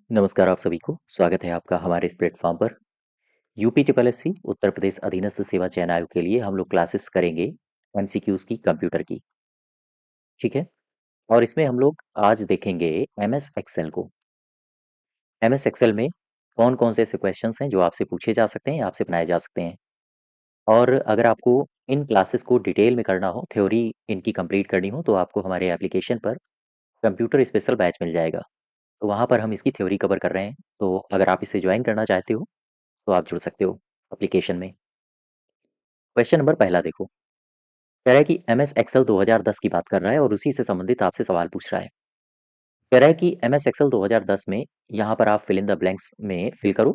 नमस्कार आप सभी को स्वागत है आपका हमारे इस प्लेटफॉर्म पर। UP triple S C Uttar Pradesh अधीनस्थ सेवा चयन आयोग के लिए हम लोग क्लासेस करेंगे एमसीक्यूज की कंप्यूटर की। ठीक है। और इसमें हम लोग आज देखेंगे एमएस एक्सेल को। एमएस एक्सेल में कौन कौन से ऐसे क्वेश्चंस हैं जो आपसे पूछे जा सकते हैं, आपसे बनाए जा सकते हैं। और अगर आपको इन क्लासेस को डिटेल में करना हो, थ्योरी इनकी कंप्लीट करनी हो, तो आपको हमारे एप्लीकेशन पर कंप्यूटर स्पेशल बैच मिल जाएगा। तो वहाँ पर हम इसकी थ्योरी कवर कर रहे हैं। तो अगर आप इसे ज्वाइन करना चाहते हो तो आप जुड़ सकते हो एप्लीकेशन में। क्वेश्चन नंबर पहला देखो। कह रहा है कि एमएस एक्सेल 2010 की बात कर रहा है और उसी से संबंधित आपसे सवाल पूछ रहा है। कह रहा है कि एमएस एक्सेल 2010 में यहाँ पर आप फिल इन द ब्लैंक्स में फिल करो।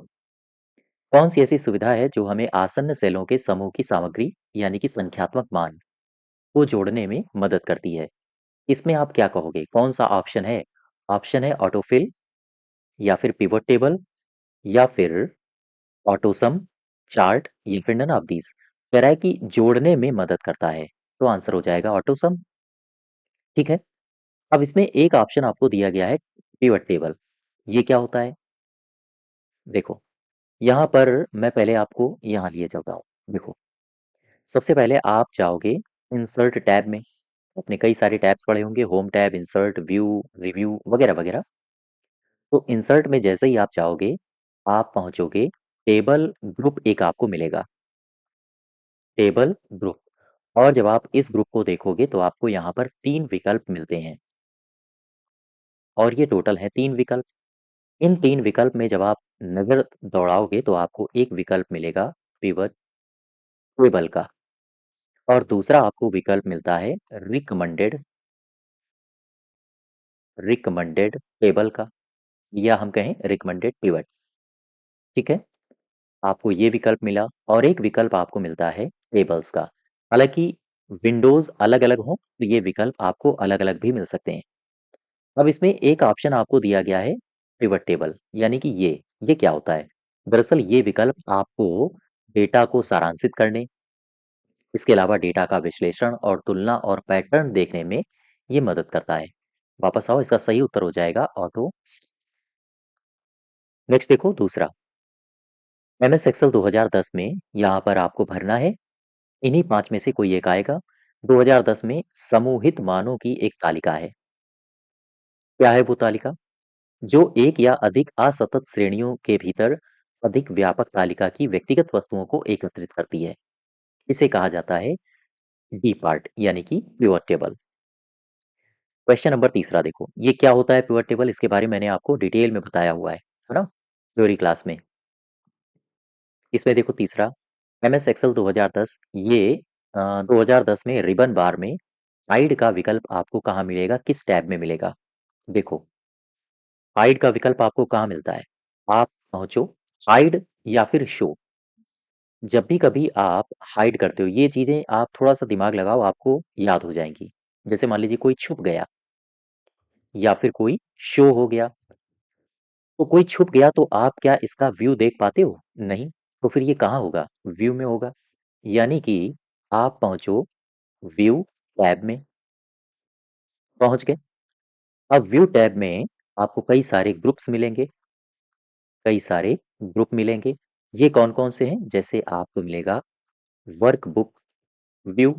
कौन सी ऐसी सुविधा है जो हमें आसन्न सेलों के समूह की सामग्री यानी कि संख्यात्मक मान को जोड़ने में मदद करती है। इसमें आप क्या कहोगे, कौन सा ऑप्शन है? ऑप्शन है ऑटोफिल, या फिर पिवट टेबल, या फिर ऑटोसम, चार्ट, या फिर नन ऑफ दीज। कह रहा है कि जोड़ने में मदद करता है, तो आंसर हो जाएगा ऑटोसम। ठीक है। अब इसमें एक ऑप्शन आपको दिया गया है पिवट टेबल। ये क्या होता है? देखो, यहाँ पर मैं पहले आपको यहाँ लिए चलता हूँ। देखो, सबसे पहले आप जाओगे इंसर्ट टैब में। अपने कई सारे टैब्स पड़े होंगे, home tab, insert, view, review वगैरह वगैरह। तो इंसर्ट में जैसे ही आप जाओगे, आप पहुंचोगे टेबल ग्रुप, एक आपको मिलेगा टेबल ग्रुप। और जब आप इस ग्रुप को देखोगे तो आपको यहाँ पर 3 विकल्प मिलते हैं। और ये टोटल है 3 विकल्प। इन 3 विकल्प में जब आप नज़र दौड़ाओगे तो आपको एक विकल्प मिलेगा पिवट टेबल का, और दूसरा आपको विकल्प मिलता है रिकमेंडेड रिकमेंडेड टेबल का, या हम कहें रिकमेंडेड पिवट। ठीक है। आपको ये विकल्प मिला, और एक विकल्प आपको मिलता है टेबल्स का। हालांकि विंडोज अलग अलग हो तो ये विकल्प आपको अलग अलग भी मिल सकते हैं। अब इसमें एक ऑप्शन आपको दिया गया है पिवट टेबल, यानी कि ये क्या होता है? दरअसल ये विकल्प आपको डेटा को सारांशित करने, इसके अलावा डेटा का विश्लेषण और तुलना और पैटर्न देखने में ये मदद करता है। वापस आओ, इसका सही उत्तर हो जाएगा ऑटो। नेक्स्ट देखो दूसरा। एमएस एक्सेल 2010 में यहाँ पर आपको भरना है, इन्हीं 5 में से कोई एक आएगा। 2010 में समूहित मानों की एक तालिका है। क्या है वो तालिका? जो एक या अधिक असतत श्रेणियों के भीतर अधिक व्यापक तालिका की व्यक्तिगत वस्तुओं को एकत्रित करती है। इसे कहा जाता है डी पार्ट, यानी कि पिवट टेबल। क्वेश्चन नंबर तीसरा देखो, ये क्या होता है पिवट टेबल? इसके बारे में मैंने आपको डिटेल में बताया हुआ है ना, थ्योरी क्लास में। इसमें देखो तीसरा, एमएस एक्सेल 2010, ये 2010 में रिबन बार में हाइड का विकल्प आपको कहाँ मिलेगा, किस टैब में मिलेगा? देखो, हाइड का विकल्प आपको कहाँ मिलता है? आप पहुंचो हाइड या फिर शो। जब भी कभी आप हाइड करते हो, ये चीजें आप थोड़ा सा दिमाग लगाओ, आपको याद हो जाएंगी। जैसे मान लीजिए कोई छुप गया, या फिर कोई शो हो गया। तो कोई छुप गया तो आप क्या इसका व्यू देख पाते हो? नहीं। तो फिर ये कहाँ होगा? व्यू में होगा। यानी कि आप पहुंचो व्यू टैब में। पहुंच गए। अब व्यू टैब में आपको कई सारे ग्रुप्स मिलेंगे, कई सारे ग्रुप मिलेंगे। ये कौन कौन से हैं? जैसे आपको मिलेगा वर्कबुक व्यू,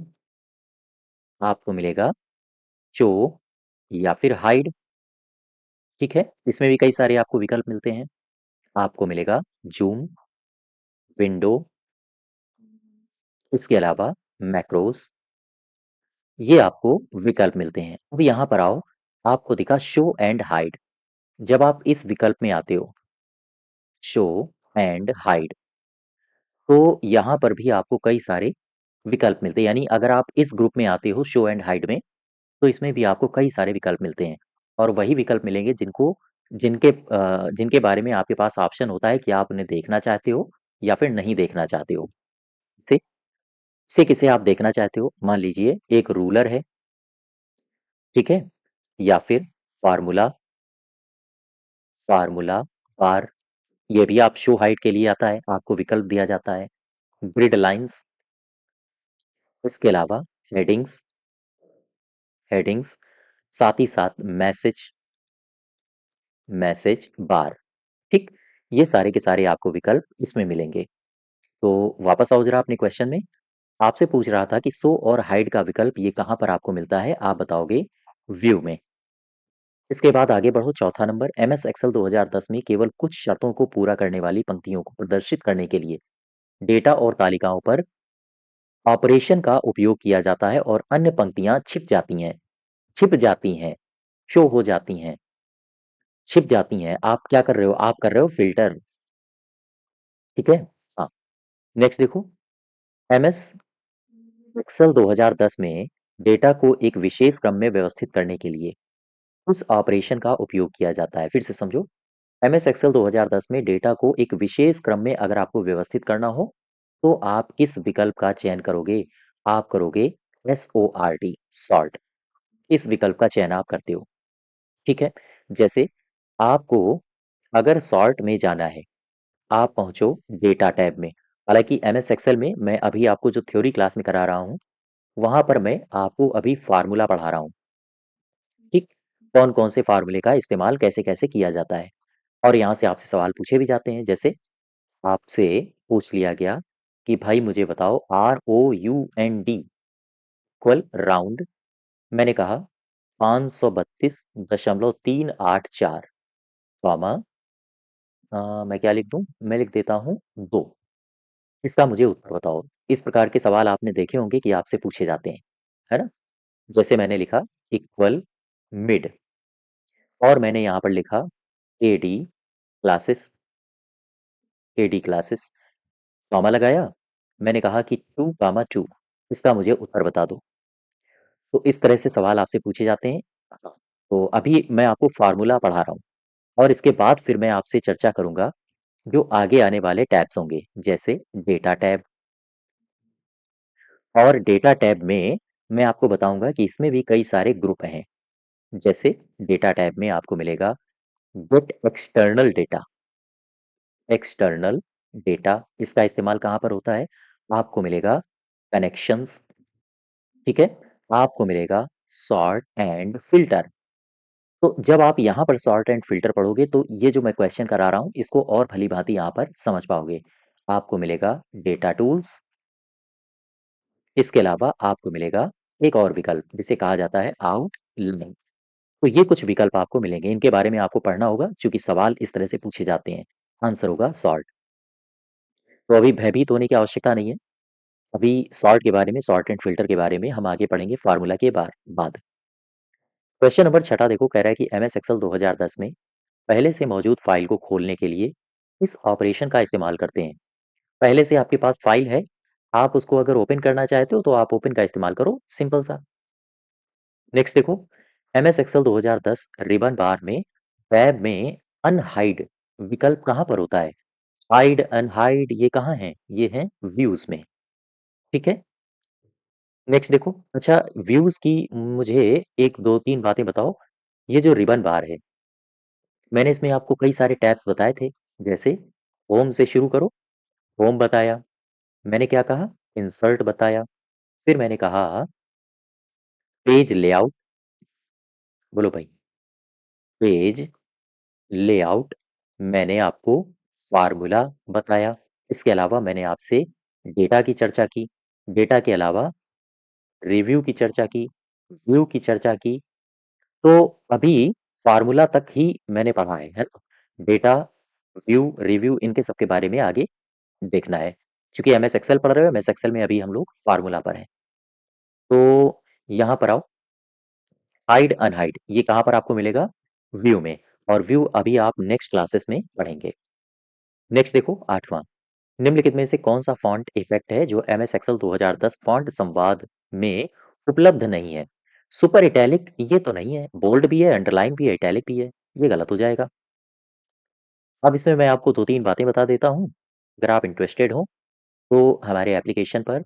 आपको मिलेगा शो, या फिर हाइड। ठीक है। इसमें भी कई सारे आपको विकल्प मिलते हैं। आपको मिलेगा जूम, विंडो, इसके अलावा मैक्रोस, ये आपको विकल्प मिलते हैं। अब यहाँ पर आओ, आपको दिखा शो एंड हाइड। जब आप इस विकल्प में आते हो, शो एंड हाइड, तो यहाँ पर भी आपको कई सारे विकल्प मिलते हैं। यानी अगर आप इस ग्रुप में आते हो शो एंड हाइड में, तो इसमें भी आपको कई सारे विकल्प मिलते हैं। और वही विकल्प मिलेंगे जिनके बारे में आपके पास ऑप्शन होता है कि आप उन्हें देखना चाहते हो या फिर नहीं देखना चाहते हो। से से किसे आप देखना चाहते हो? मान लीजिए एक रूलर है, ठीक है, या फिर फार्मूला, फार्मूला बार। ये भी आप शो हाइड के लिए आता है, आपको विकल्प दिया जाता है। ग्रिड लाइंस, इसके अलावा हेडिंग्स, हेडिंग्स, साथ ही साथ मैसेज, मैसेज बार। ठीक? ये सारे के सारे आपको विकल्प इसमें मिलेंगे। तो वापस आओ ज़रा अपने क्वेश्चन में। आपसे पूछ रहा था कि शो और हाइड का विकल्प ये कहाँ पर आपको मिलता है? आप बताओगे व्यू में। इसके बाद आगे बढ़ो, चौथा नंबर, एमएस एक्सेल 2010 में केवल कुछ शर्तों को पूरा करने वाली पंक्तियों को प्रदर्शित करने के लिए डेटा और तालिकाओं पर ऑपरेशन का उपयोग किया जाता है और अन्य पंक्तियां छिप जाती हैं, शो हो जाती हैं, छिप जाती हैं। आप क्या कर रहे हो? आप कर रहे हो फ़िल्टर, ठीक है? हाँ, नेक्स्ट देखो, एमएस एक्सेल 2010 में डेटा को एक विशेष क्रम में व्यवस्थित करने के लिए उस ऑपरेशन का उपयोग किया जाता है। फिर से समझो, एमएस एक्सेल 2010 में डेटा को एक विशेष क्रम में अगर आपको व्यवस्थित करना हो, तो आप किस विकल्प का चयन करोगे? आप करोगे SORT, सॉर्ट। इस विकल्प का चयन आप करते हो, ठीक है? जैसे आपको अगर सॉर्ट में जाना है, आप पहुँचो डेटा टैब में। हालाँकि एमएस एक्सेल में मैं अभी आपको जो थ्योरी क्लास में करा रहा हूँ, वहाँ पर मैं आपको अभी फ़ॉर्मूला पढ़ा रहा हूँ, ठीक? कौन-कौन से फ़ॉर्मूले का इस्तेमाल कैसे-कैसे किया जाता है। और यहाँ से आपसे सवाल पूछे भी जाते हैं, जैसे आपसे पूछ लिया गया कि भाई मुझे बताओ ROUND इक्वल राउंड, मैंने कहा 532.384, कॉमा मैं क्या लिख दूं? मैं लिख देता हूं 2। इसका मुझे उत्तर बताओ। इस प्रकार के सवाल आपने देखे होंगे कि आपसे पूछे जाते हैं, है ना? जैसे मैंने लिखा इक्वल मिड, और मैंने यहाँ पर लिखा एडी क्लासेस, एडी क्लासेस, कॉमा लगाया। मैंने कहा कि 2, 2, इसका मुझे उत्तर बता दो। तो इस तरह से सवाल आपसे पूछे जाते हैं। हाँ, तो अभी मैं आपको फार्मूला पढ़ा रहा हूँ और इसके बाद फिर मैं आपसे चर्चा करूंगा जो आगे आने वाले टैब्स होंगे, जैसे डेटा टैब। और डेटा टैब में मैं आपको बताऊंगा कि इसमें भी कई सारे ग्रुप हैं। जैसे डेटा टैब में आपको मिलेगा gate external data, external data, इसका इस्तेमाल कहाँ पर होता है? आपको मिलेगा कनेक्शंस, ठीक है? आपको मिलेगा सॉर्ट एंड फिल्टर। तो जब आप यहाँ पर सॉर्ट एंड फिल्टर पढ़ोगे तो ये जो मैं क्वेश्चन करा रहा हूँ इसको और भली भांति यहाँ पर समझ पाओगे। आपको मिलेगा डेटा टूल्स, इसके अलावा आपको मिलेगा एक और विकल्प जिसे कहा जाता है आउटलाइन। तो ये कुछ विकल्प आपको मिलेंगे, इनके बारे में आपको पढ़ना होगा क्योंकि सवाल इस तरह से पूछे जाते हैं। आंसर होगा सॉर्ट। तो अभी भयभीत होने की आवश्यकता नहीं है। अभी सॉर्ट के बारे में, सॉर्ट एंड फिल्टर के बारे में हम आगे पढ़ेंगे फार्मूला के बाद। क्वेश्चन नंबर 6 देखो, कह रहा है कि एमएस एक्सेल 2010 में पहले से मौजूद फाइल को खोलने के लिए इस ऑपरेशन का इस्तेमाल करते हैं। पहले से आपके पास फाइल है, आप उसको अगर ओपन करना चाहते हो तो आप ओपन का इस्तेमाल करो, सिंपल सा। नेक्स्ट देखो, एमएस एक्सेल 2010 रिबन बार में टैब में अनहाइड विकल्प कहाँ पर होता है? हाइड अनहाइड ये कहाँ है? ये है व्यूज में, ठीक है? नेक्स्ट देखो, अच्छा व्यूज की मुझे एक दो तीन बातें बताओ। ये जो रिबन बार है, मैंने इसमें आपको कई सारे टैब्स बताए थे। जैसे होम से शुरू करो, होम बताया। मैंने क्या कहा? इंसर्ट बताया। फिर मैंने कहा पेज लेआउट, बोलो भाई, पेज लेआउट। मैंने आपको फार्मूला बताया। इसके अलावा मैंने आपसे डेटा की चर्चा की। डेटा के अलावा रिव्यू की चर्चा की, व्यू की चर्चा की। तो अभी फार्मूला तक ही मैंने पढ़ा है ना? डेटा, व्यू, रिव्यू, इनके सबके बारे में आगे देखना है। चूंकि एमएस एक्सेल पढ़ रहे हो, एमएस एक्सेल में अभी हम लोग फार्मूला पर हैं। तो यहाँ पर आओ, हाइड अनहाइड ये कहाँ पर आपको मिलेगा? व्यू में। और व्यू अभी आप नेक्स्ट क्लासेस में पढ़ेंगे। नेक्स्ट देखो, 8वां, निम्नलिखित में से कौन सा फॉन्ट इफेक्ट है जो एमएस एक्सेल 2010 फॉन्ट संवाद में उपलब्ध नहीं है? सुपर इटैलिक ये तो नहीं है, बोल्ड भी है, अंडरलाइन भी है, इटैलिक भी है, ये गलत हो जाएगा। अब इसमें मैं आपको दो तीन बातें बता देता हूँ। अगर आप इंटरेस्टेड हो तो हमारे एप्लीकेशन पर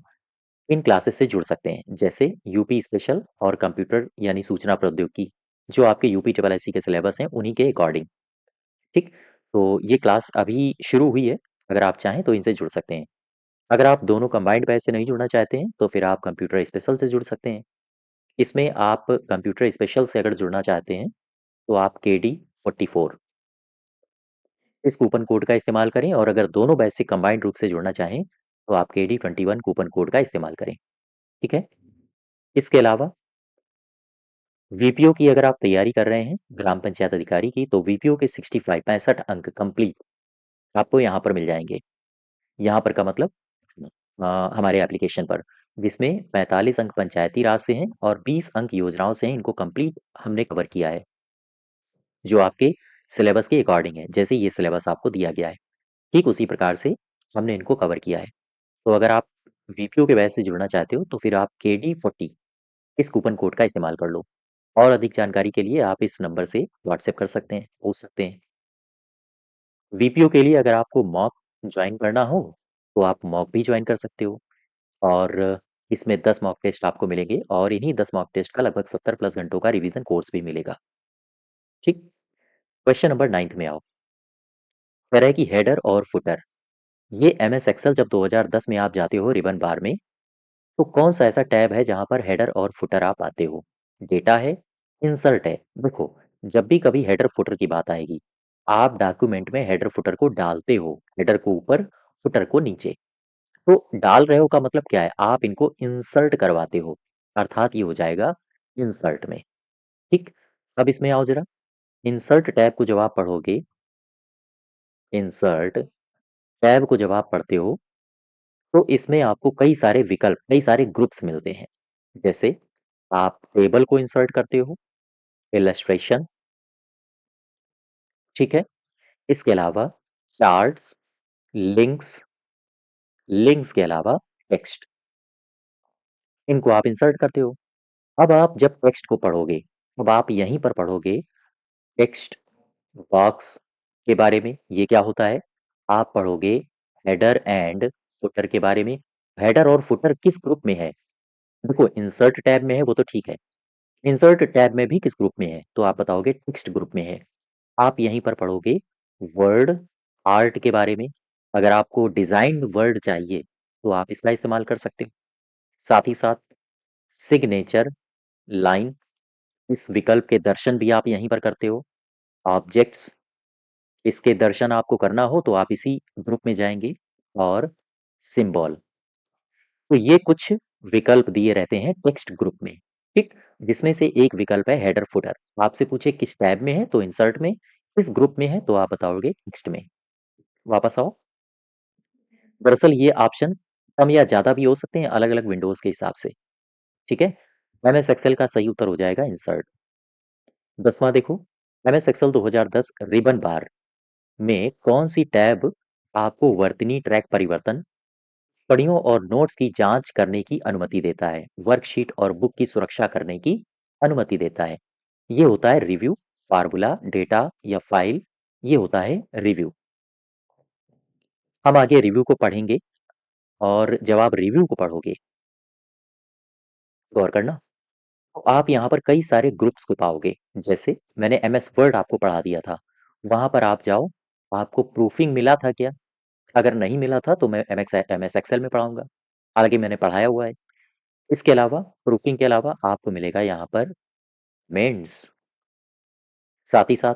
इन क्लासेस से जुड़ सकते हैं, जैसे यूपी स्पेशल और कंप्यूटर यानी सूचना प्रौद्योगिकी, जो आपके यूपी ट्रिपल एससी के सिलेबस हैं उन्हीं के अकॉर्डिंग, ठीक? तो ये क्लास अभी शुरू हुई है, अगर आप चाहें तो इनसे जुड़ सकते हैं। अगर आप दोनों कंबाइंड बैच से नहीं जुड़ना चाहते हैं तो फिर आप कंप्यूटर स्पेशल से जुड़ सकते हैं। इसमें आप कंप्यूटर स्पेशल से अगर जुड़ना चाहते हैं तो आप KD 44, इस कूपन कोड का इस्तेमाल करें और अगर दोनों बैच से कंबाइंड रूप से जुड़ना चाहें, तो आप KD21 कूपन कोड का इस्तेमाल करें, ठीक है? इसके अलावा वीपीओ की अगर आप तैयारी कर रहे हैं, ग्राम पंचायत अधिकारी की, तो वीपीओ के 65 अंक कंप्लीट आपको यहाँ पर मिल जाएँगे। यहाँ पर का मतलब हमारे एप्लीकेशन पर, जिसमें 45 अंक पंचायती राज से हैं और 20 अंक योजनाओं से हैं, इनको कंप्लीट हमने कवर किया है, जो आपके सिलेबस के अकॉर्डिंग है। जैसे ये सिलेबस आपको दिया गया है, ठीक उसी प्रकार से हमने इनको कवर किया है। तो अगर आप वीपीओ के बैच से जुड़ना चाहते हो, तो फिर आप KD40 इस कूपन कोड का इस्तेमाल कर लो। और अधिक जानकारी के लिए आप इस नंबर से व्हाट्सएप कर सकते हैं, पूछ सकते हैं। वीपीओ के लिए अगर आपको मॉक ज्वाइन करना हो, तो आप मॉक भी ज्वाइन कर सकते हो और इसमें 10 मॉक टेस्ट आपको मिलेंगे और इन्हीं 10 मॉक टेस्ट का लगभग 70 प्लस घंटों का रिवीजन कोर्स भी मिलेगा। ठीक। क्वेश्चन नंबर 9 में आओ। कह रहा है कि हेडर और फुटर, ये एमएस एक्सेल जब 2010 में आप जाते हो रिबन बार में, तो कौन सा ऐसा टैब है जहां पर हेडर और फुटर आप पाते हो? डेटा है, इंसर्ट है। देखो, जब भी कभी हेडर फुटर की बात आएगी, आप डॉक्यूमेंट में हेडर फुटर को डालते हो, हेडर को ऊपर, फुटर को नीचे। तो डाल रहे हो का मतलब क्या है? आप इनको इंसर्ट करवाते हो, अर्थात ये हो जाएगा इंसर्ट में। ठीक। अब इसमें आओ जरा। इंसर्ट टैब को जब आप पढ़ोगे, इंसर्ट टैब को जब आप पढ़ते हो, तो इसमें आपको कई सारे विकल्प, कई सारे ग्रुप्स मिलते हैं। जैसे आप टेबल को इंसर्ट करते हो, इलस्ट्रेशन, ठीक है? इसके अलावा चार्ट्स, लिंक्स, लिंक्स के अलावा टेक्स्ट, इनको आप इंसर्ट करते हो। अब आप जब टेक्स्ट को पढ़ोगे, अब आप यहीं पर पढ़ोगे टेक्स्ट बॉक्स के बारे में। ये क्या होता है? आप पढ़ोगे हेडर एंड फुटर के बारे में। हेडर और फुटर किस ग्रुप में है? देखो, इंसर्ट टैब में है वो तो ठीक है। इंसर्ट टैब में भी किस ग्रुप में है? तो आप बताओगे टेक्स्ट ग्रुप में है। आप यहीं पर पढ़ोगे वर्ड आर्ट के बारे में। अगर आपको डिजाइन्ड वर्ड चाहिए, तो आप इसका इस्तेमाल कर सकते हो। साथ ही साथ सिग्नेचर लाइन, इस विकल्प के दर्शन भी आप यहीं पर करते हो। ऑब्जेक्ट्स, इसके दर्शन आपको करना हो तो आप इसी ग्रुप में जाएंगे। और सिंबल, तो ये कुछ विकल्प दिए रहते हैं टेक्स्ट ग्रुप में। ठीक। जिसमें से एक विकल्प है हेडर फुटर। आपसे पूछे किस टैब में है, तो इंसर्ट में। किस ग्रुप में है, तो आप बताओगे टेक्स्ट में। वापस आओ। दरअसल ये ऑप्शन कम या ज्यादा भी हो सकते हैं अलग अलग विंडोज के हिसाब से, ठीक है? एमएस एक्सेल का सही उत्तर हो जाएगा इंसर्ट। 10वां देखो। एमएस एक्सेल 2010 रिबन बार में कौन सी टैब आपको वर्तनी ट्रैक परिवर्तन, पढ़ियों और नोट्स की जांच करने की अनुमति देता है, वर्कशीट और बुक की सुरक्षा करने की अनुमति देता है? ये होता है रिव्यू, फार्मूला, डेटा या फाइल। ये होता है रिव्यू। हम आगे रिव्यू को पढ़ेंगे और जब आप रिव्यू को पढ़ोगे, गौर करना, तो आप यहाँ पर कई सारे ग्रुप्स को पाओगे। जैसे मैंने एमएस वर्ड आपको पढ़ा दिया था, वहां पर आप जाओ। आपको प्रूफिंग मिला था क्या? अगर नहीं मिला था तो मैं एमएस एक्सेल में पढ़ाऊंगा, हालांकि मैंने पढ़ाया हुआ है। इसके अलावा, प्रूफिंग के अलावा आपको मिलेगा यहाँ पर मेंस, साथ ही साथ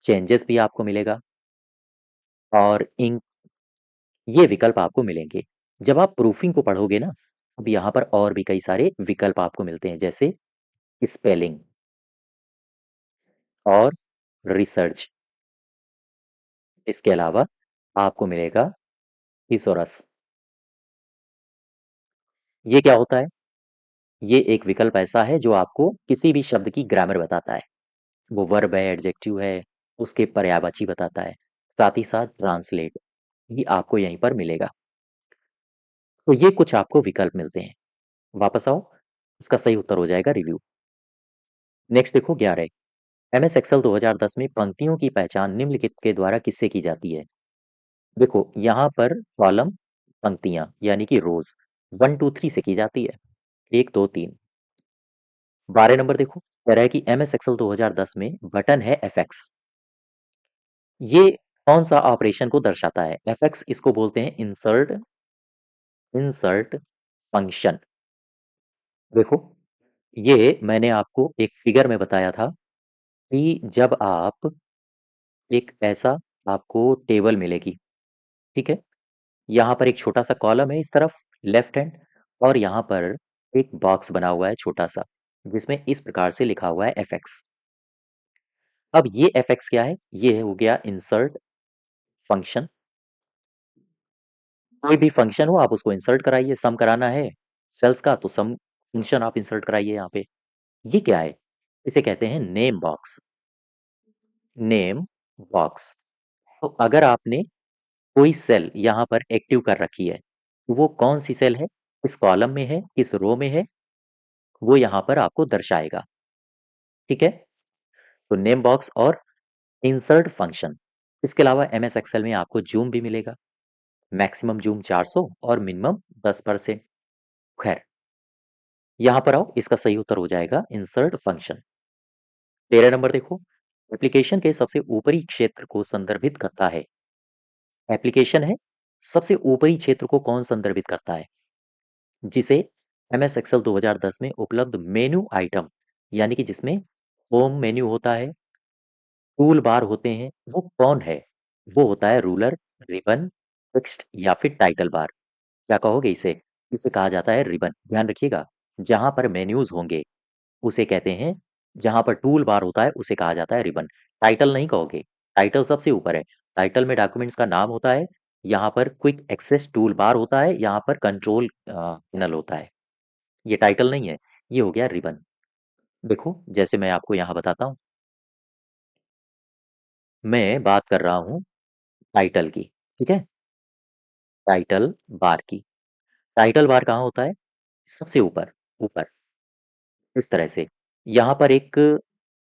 चेंजेस भी आपको मिलेगा और इंक, ये विकल्प आपको मिलेंगे। जब आप प्रूफिंग को पढ़ोगे ना, अब यहाँ पर और भी कई सारे विकल्प आपको मिलते हैं, जैसे स्पेलिंग और रिसर्च। इसके अलावा आपको मिलेगा थिसॉरस। ये क्या होता है? ये एक विकल्प ऐसा है जो आपको किसी भी शब्द की ग्रामर बताता है। वो वर्ब है, एडजेक्टिव है, उसके पर्यायवाची बताता है। साथ ही साथ ट्रांसलेट भी आपको यहीं पर मिलेगा। तो ये कुछ आपको विकल्प मिलते हैं। वापस आओ। इसका सही उत्तर हो जाएगा रिव्यू। नेक्स्ट देखो 11। एमएस एक्सेल 2010 में पंक्तियों की पहचान निम्नलिखित के द्वारा किससे की जाती है? देखो, यहाँ पर कॉलम, पंक्तियां यानी कि रोज 1 2 3 से की जाती है। 1 2 3। 12 नंबर देखो। कह रहा है कि एमएस एक्सेल 2010 में बटन है एफएक्स। ये कौन सा ऑपरेशन को दर्शाता है? एफएक्स इसको बोलते हैं इंसर्ट, इंसर्ट फंक्शन। देखो, ये मैंने आपको एक फिगर में बताया था कि जब आप एक ऐसा आपको टेबल मिलेगी, ठीक है? यहाँ पर एक छोटा-सा कॉलम है इस तरफ लेफ्ट हैंड और यहाँ पर एक बॉक्स बना हुआ है छोटा-सा, जिसमें इस प्रकार से लिखा हुआ है एफएक्स। अब ये एफएक्स क्या है? ये हो गया इंसर्ट फंक्शन। कोई भी फंक्शन हो आप उसको इंसर्ट कराइए, सम कराना है सेल्स का तो सम फंक्शन आप इंसर्ट कराइए यहाँ पे। ये क्या है? इसे कहते हैं नेम बॉक्स, नेम बॉक्स। तो अगर आपने कोई सेल यहाँ पर एक्टिव कर रखी है, तो वो कौन-सी सेल है, किस कॉलम में है, किस रो में है, वो यहाँ पर आपको दर्शाएगा, ठीक है? तो नेम बॉक्स और इंसर्ट फंक्शन। इसके अलावा एमएस एक्सेल में आपको ज़ूम भी मिलेगा, मैक्सिमम ज़ूम 400 और मिनिमम 10%। खैर, यहाँ पर आओ, इसका सही उत्तर हो जाएगा इंसर्ट फंक्शन। 13 नंबर देखो, एप्लीकेशन के सबसे ऊपरी क्षेत्र को संदर्भित करता है। एप्लीकेशन है, सबसे ऊपरी क्षेत्र को कौन संदर्भित करता है? जिसे एमएस एक्सेल 2010 में उपलब्ध मेनू आइटम यानी कि जिसमें होम मेन्यू होता है, टूल बार होते हैं, वो कौन है? वो होता है रूलर, रिबन, टेक्स्ट या फिर टाइटल बार। क्या कहोगे इसे? इसे कहा जाता है रिबन। ध्यान रखिएगा, जहाँ पर मेन्यूज़ होंगे उसे कहते हैं, जहाँ पर टूल बार होता है उसे कहा जाता है रिबन। टाइटल नहीं कहोगे, टाइटल सबसे ऊपर है। टाइटल में डॉक्यूमेंट्स का नाम होता है, यहाँ पर क्विक एक्सेस टूल बार होता है, यहाँ पर कंट्रोल पैनल होता है। ये टाइटल नहीं है, ये हो गया रिबन। देखो, जैसे मैं आपको यहाँ बताता हूँ, मैं बात कर रहा हूँ टाइटल की, ठीक है? टाइटल बार की। टाइटल बार कहाँ होता है? सबसे ऊपर, ऊपर, इस तरह से। यहाँ पर एक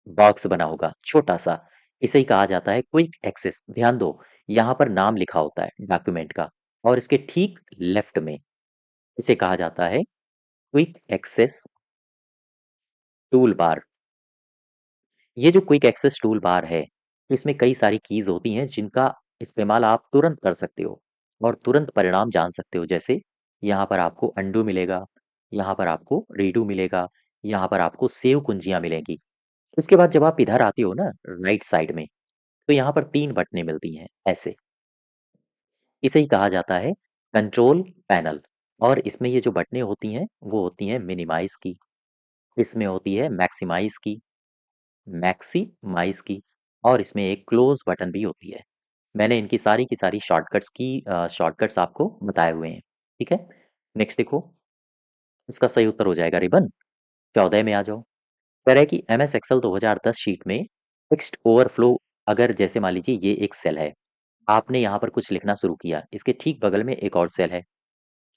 बॉक्स बना होगा, छोटा-सा, इसे ही कहा जाता है क्विक एक्सेस। ध्यान दो, यहाँ पर नाम लिखा होता है डॉक्यूमेंट का और इसके ठीक लेफ्ट में इसे कहा जाता है क्विक एक्सेस टूल बार। ये जो क्विक एक्सेस टूल बार है, इसमें कई सारी कीज़ होती हैं जिनका इस्तेमाल आप तुरंत कर सकते हो और तुरंत परिणाम जान सकते हो। जैसे यहाँ पर आपको अंडू मिलेगा, यहाँ पर आपको रीडू मिलेगा, यहाँ पर आपको सेव कुंजियाँ मिलेंगी। इसके बाद जब आप इधर आते हो ना राइट साइड में, तो यहाँ पर 3 बटनें मिलती हैं, ऐसे। इसे ही कहा जाता है कंट्रोल पैनल और इसमें ये जो बटनें होती हैं, वो होती हैं मिनिमाइज़ की, इसमें होती है मैक्सिमाइज़ की और इसमें एक क्लोज़ बटन भी होती है। मैंने इनकी सारी की सारी शॉर्टकट्स आपको बताए हुए हैं, ठीक है? नेक्स्ट देखो, इसका सही उत्तर हो जाएगा रिबन। 14 में आ जाओ। कह रहा है कि एमएस एक्सेल 2010 शीट में टेक्स्ट ओवरफ्लो अगर जैसे मान लीजिए ये एक सेल है, आपने यहाँ पर कुछ लिखना शुरू किया, इसके ठीक बगल में एक और सेल है।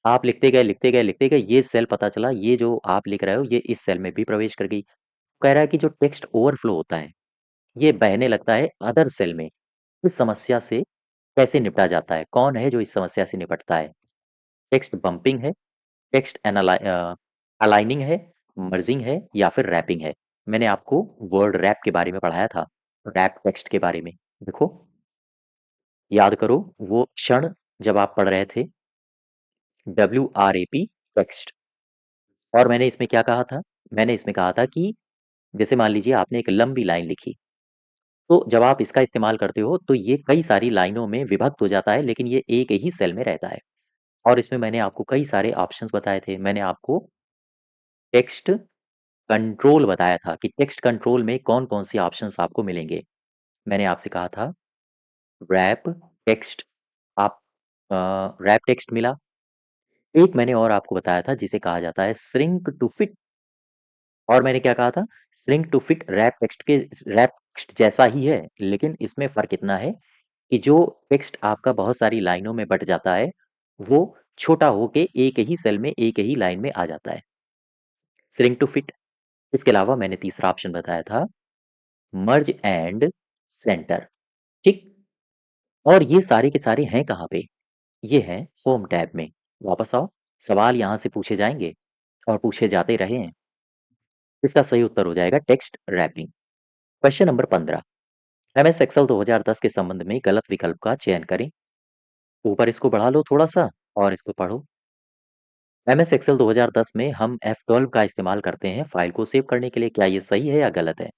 आप लिखते गए, लिखते गए, लिखते गए, ये सेल पता चला ये जो आप लिख रहे हो ये इस सेल में भी प्रवेश कर गई। कह रहा है कि जो टेक्स्ट ओवरफ्लो होता है, ये बहने लगता है अदर सेल में। इस समस्या से कैसे निपटा जाता है? कौन है जो इस समस्या से निपटता है? टेक्स्ट बम्पिंग है, अलाइनिंग है, मर्जिंग है या फिर रैपिंग है? मैंने आपको वर्ड रैप के बारे में पढ़ाया था, रैप टेक्स्ट के बारे में। देखो, याद करो वो क्षण जब आप पढ़ रहे थे WRAP टेक्स्ट और मैंने इसमें क्या कहा था? मैंने इसमें कहा था कि जैसे मान लीजिए आपने एक लंबी लाइन लिखी, तो जब आप इसका इस्तेमाल करते हो तो ये कई सारी लाइनों में विभक्त हो जाता है लेकिन ये एक ही सेल में रहता है और इसमें मैंने आपको कई सारे ऑप्शंस बताए थे। मैंने आपको टेक्स्ट कंट्रोल बताया था कि टेक्स्ट कंट्रोल में कौन-कौन से ऑप्शंस आपको मिलेंगे। मैंने आपसे कहा था रैप टेक्स्ट आप रैप टेक्स्ट मिला। एक मैंने और आपको बताया था जिसे कहा जाता है श्रिंक टू फिट और मैंने क्या कहा था? Shrink to fit wrap text जैसा ही है, लेकिन इसमें फ़र्क इतना है कि जो टेक्स्ट आपका बहुत सारी लाइनों में बँट जाता है, वो छोटा होके एक ही सेल में, एक ही लाइन में आ जाता है। Shrink to fit. इसके अलावा मैंने तीसरा ऑप्शन बताया था मर्ज एंड सेंटर, ठीक? और ये सारे के सारे हैं कहाँ पे? ये हैं होम टैब में। वापस आओ, सवाल यहाँ से पूछे जाएँगे और पूछे जाते रहे हैं। इसका सही उत्तर हो जाएगा text wrapping. Question number 15 MS Excel 2010 के संबंध में गलत विकल्प का चयन करें। ऊपर इसको बढ़ा लो थोड़ा-सा और इसको पढ़ो। एमएस एक्सेल 2010 में हम F12 का इस्तेमाल करते हैं फाइल को सेव करने के लिए। क्या ये सही है या गलत है?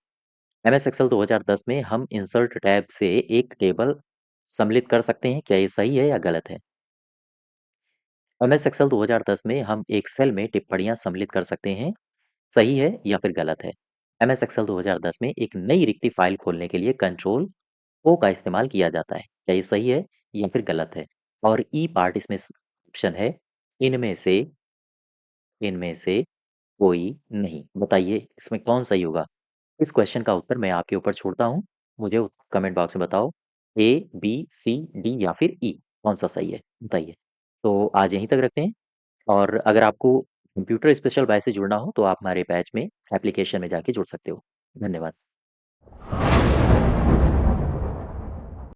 एमएस एक्सेल 2010 में हम इंसर्ट टैब से एक टेबल सम्मिलित कर सकते हैं, क्या ये सही है या गलत है? एमएस एक्सेल 2010 में हम एक सेल में टिप्पणियाँ सम्मिलित कर सकते हैं, सही है या फिर गलत है? एमएस एक्सेल 2010 में एक नई रिक्ति फाइल खोलने के लिए कंट्रोल ओ का इस्तेमाल किया जाता है। क्या ये सही है या फिर गलत है? और ई पार्ट इसमें ऑप्शन है, इनमें से इनमें से कोई नहीं। बताइए इसमें कौन सही होगा? इस क्वेश्चन का उत्तर मैं आपके ऊपर छोड़ता हूँ। मुझे कमेंट बॉक्स में बताओ, ए, बी, सी, डी या फिर ई कौन सा सही है? बताइए। तो आज यहीं तक रखते हैं, और अगर आपको कंप्यूटर स्पेशल बाय से जुड़ना हो तो आप हमारे बैच में एप्लीकेशन में जाके जुड़ सकते हो। धन्यवाद।